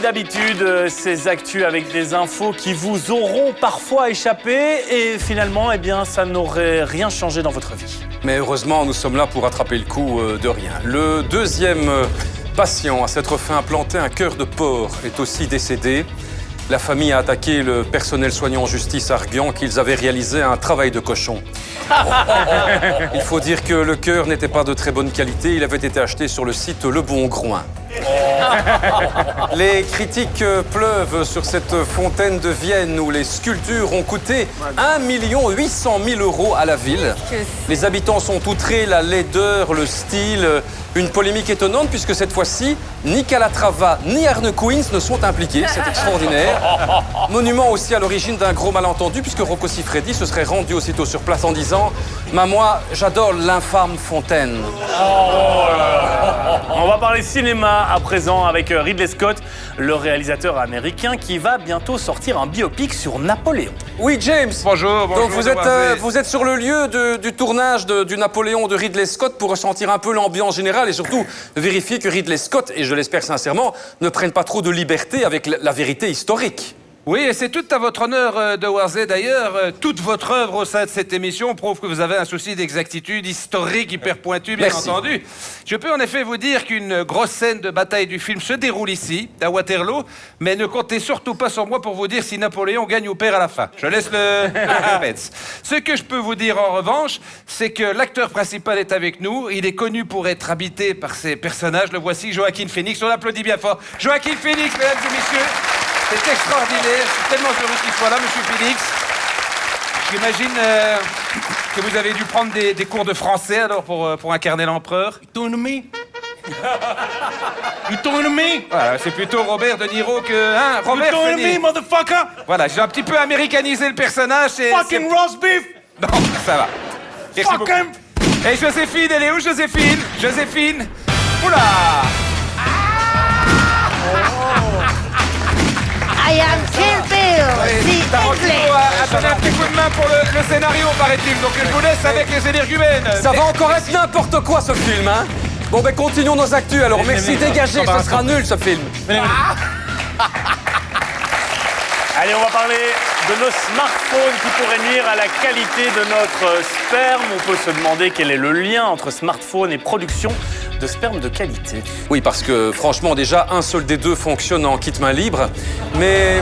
d'habitude, ces actus avec des infos qui vous auront parfois échappé et finalement, eh bien, ça n'aurait rien changé dans votre vie. Mais heureusement, nous sommes là pour rattraper le coup de rien. Le deuxième patient à s'être fait implanter un cœur de porc est aussi décédé. La famille a attaqué le personnel soignant en justice arguant qu'ils avaient réalisé un travail de cochon. Il faut dire que le cœur n'était pas de très bonne qualité. Il avait été acheté sur le site Le Bon Groin. Les critiques pleuvent sur cette fontaine de Vienne où les sculptures ont coûté 1 800 000 € à la ville. Les habitants sont outrés, la laideur, le style. Une polémique étonnante puisque cette fois-ci, ni Calatrava ni Harlequins ne sont impliqués. C'est extraordinaire. Monument aussi à l'origine d'un gros malentendu puisque Rocco Siffredi se serait rendu aussitôt sur place en disant « moi, j'adore l'infâme fontaine ». On va parler cinéma à présent avec Ridley Scott, le réalisateur américain qui va bientôt sortir un biopic sur Napoléon. Oui, James. Bonjour. Donc vous êtes sur le lieu du tournage du Napoléon de Ridley Scott pour ressentir un peu l'ambiance générale et surtout vérifier que Ridley Scott, et je l'espère sincèrement, ne prenne pas trop de liberté avec la vérité historique. Oui, et c'est tout à votre honneur de Warzé. D'ailleurs, toute votre œuvre au sein de cette émission prouve que vous avez un souci d'exactitude historique hyper pointu, bien entendu. Je peux en effet vous dire qu'une grosse scène de bataille du film se déroule ici, à Waterloo, mais ne comptez surtout pas sur moi pour vous dire si Napoléon gagne ou perd à la fin. Je laisse le suspense. Ce que je peux vous dire en revanche, c'est que l'acteur principal est avec nous. Il est connu pour être habité par ses personnages. Le voici, Joaquin Phoenix. On l'applaudit bien fort. Joaquin Phoenix, mesdames et messieurs. C'est extraordinaire, je suis tellement heureux qu'il soit là, monsieur Félix. J'imagine que vous avez dû prendre des cours de français alors pour incarner l'empereur. You talking to me? You talking to me? Voilà, c'est plutôt Robert De Niro que... Hein, Robert You talking to me, motherfucker? Voilà, j'ai un petit peu américanisé le personnage. Fucking roast beef! Non, ça va. Merci Fuck beaucoup. him! Et Joséphine, elle est où, Joséphine? Joséphine? Oula! I am Kill Bill, the Tarantino a donné un petit coup de main pour le scénario, paraît-il. Donc je vous laisse avec les énergumènes. Ça va encore être n'importe quoi ce film, hein? Bon, ben continuons nos actus alors. Merci, dégagez, ce sera nul ce film. Allez, on va parler de nos smartphones qui pourraient nuire à la qualité de notre sperme. On peut se demander quel est le lien entre smartphone et production de sperme de qualité. Oui, parce que franchement, déjà, un seul des deux fonctionne en kit main libre. Mais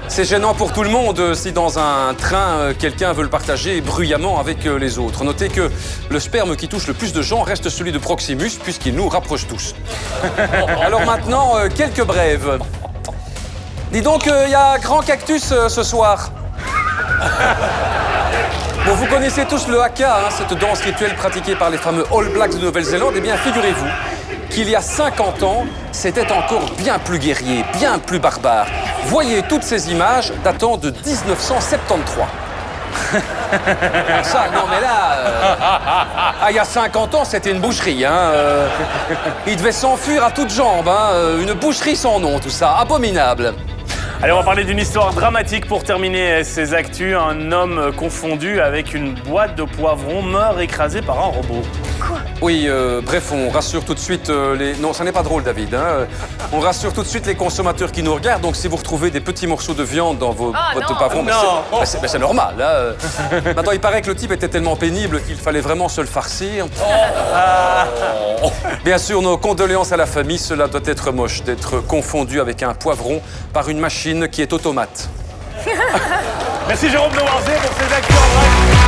c'est gênant pour tout le monde si dans un train, quelqu'un veut le partager bruyamment avec les autres. Notez que le sperme qui touche le plus de gens reste celui de Proximus, puisqu'il nous rapproche tous. Alors maintenant, quelques brèves. Dis donc, il y a Grand Cactus ce soir. Bon, vous connaissez tous le haka, hein, cette danse rituelle pratiquée par les fameux All Blacks de Nouvelle-Zélande. Eh bien, figurez-vous qu'il y a 50 ans, c'était encore bien plus guerrier, bien plus barbare. Voyez toutes ces images datant de 1973. Ça, non mais là, il y a 50 ans, c'était une boucherie. Hein, il devait s'enfuir à toutes jambes. Hein, une boucherie sans nom, tout ça, abominable. Allez, on va parler d'une histoire dramatique pour terminer ces actus. Un homme confondu avec une boîte de poivrons meurt écrasé par un robot. Quoi? Oui, bref, on rassure tout de suite les... Non, ça n'est pas drôle, David. Hein. On rassure tout de suite les consommateurs qui nous regardent. Donc, si vous retrouvez des petits morceaux de viande dans vos boîtes de poivrons, c'est normal. Hein. Maintenant, il paraît que le type était tellement pénible qu'il fallait vraiment se le farcir. Bien sûr, nos condoléances à la famille. Cela doit être moche d'être confondu avec un poivron par une machine qui est automate. Merci Jérôme de Warzé pour ces actus en vrai.